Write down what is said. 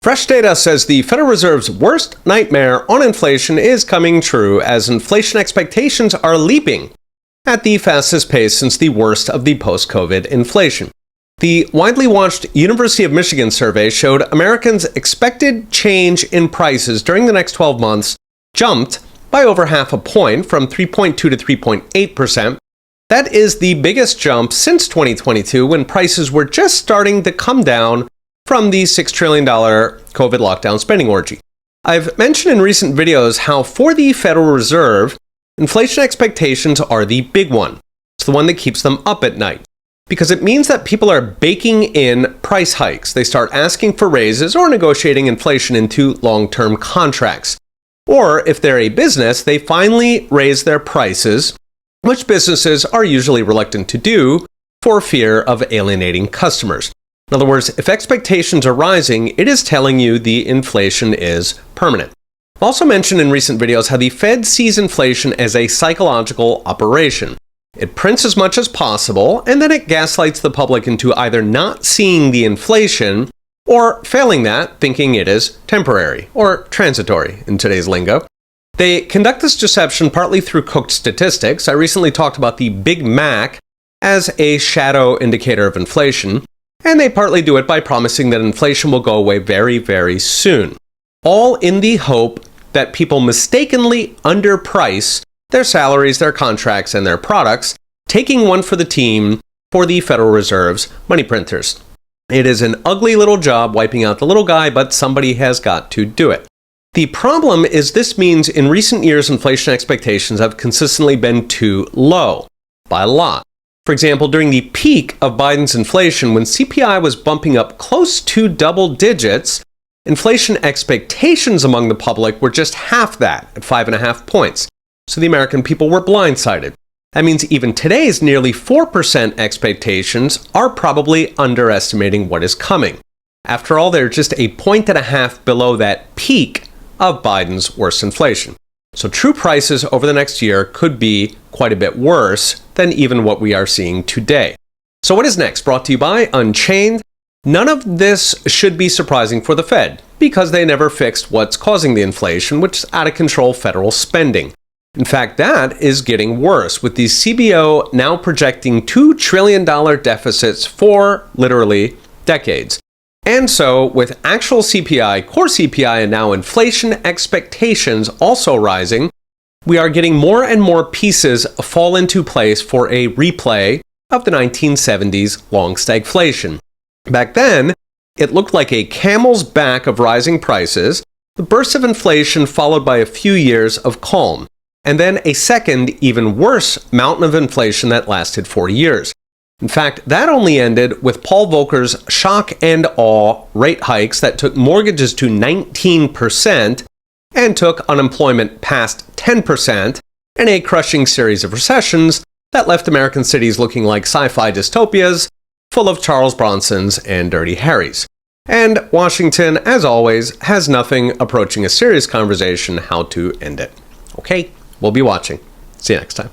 Fresh data says the Federal Reserve's worst nightmare on inflation is coming true as inflation expectations are leaping at the fastest pace since the worst of the post-COVID inflation. The widely watched University of Michigan survey showed Americans' expected change in prices during the next 12 months jumped by over half a point from 3.2 to 3.8%. That is the biggest jump since 2022 when prices were just starting to come down from the $6 trillion COVID lockdown spending orgy. I've mentioned in recent videos how for the Federal Reserve, inflation expectations are the big one. It's the one that keeps them up at night. Because it means that people are baking in price hikes. They start asking for raises or negotiating inflation into long-term contracts. Or if they're a business, they finally raise their prices, which businesses are usually reluctant to do for fear of alienating customers. In other words, if expectations are rising, it is telling you the inflation is permanent. I've also mentioned in recent videos how the Fed sees inflation as a psychological operation. It prints as much as possible, and then it gaslights the public into either not seeing the inflation or, failing that, thinking it is temporary or transitory in today's lingo. They conduct this deception partly through cooked statistics. I recently talked about the Big Mac as a shadow indicator of inflation, and they partly do it by promising that inflation will go away very, very soon. All in the hope that people mistakenly underprice their salaries, their contracts, and their products, taking one for the team for the Federal Reserve's money printers. It is an ugly little job wiping out the little guy, but somebody has got to do it. The problem is this means in recent years inflation expectations have consistently been too low, by a lot. For example, during the peak of Biden's inflation, when CPI was bumping up close to double digits, inflation expectations among the public were just half that, at 5.5 points. So the American people were blindsided. That means even today's nearly 4% expectations are probably underestimating what is coming. After all, they're just 1.5 points below that peak of Biden's worst inflation. So true prices over the next year could be quite a bit worse than even what we are seeing today. So what is next? Brought to you by Unchained. None of this should be surprising for the Fed because they never fixed what's causing the inflation, which is out of control federal spending. In fact, that is getting worse, with the CBO now projecting $2 trillion deficits for literally decades. And so, with actual CPI, core CPI, and now inflation expectations also rising, we are getting more and more pieces fall into place for a replay of the 1970s long stagflation. Back then, it looked like a camel's back of rising prices, the burst of inflation followed by a few years of calm, and then a second, even worse mountain of inflation that lasted 40 years. In fact, that only ended with Paul Volcker's shock and awe rate hikes that took mortgages to 19% and took unemployment past 10%, and a crushing series of recessions that left American cities looking like sci-fi dystopias full of Charles Bronsons and Dirty Harrys. And Washington, as always, has nothing approaching a serious conversation how to end it. Okay, we'll be watching. See you next time.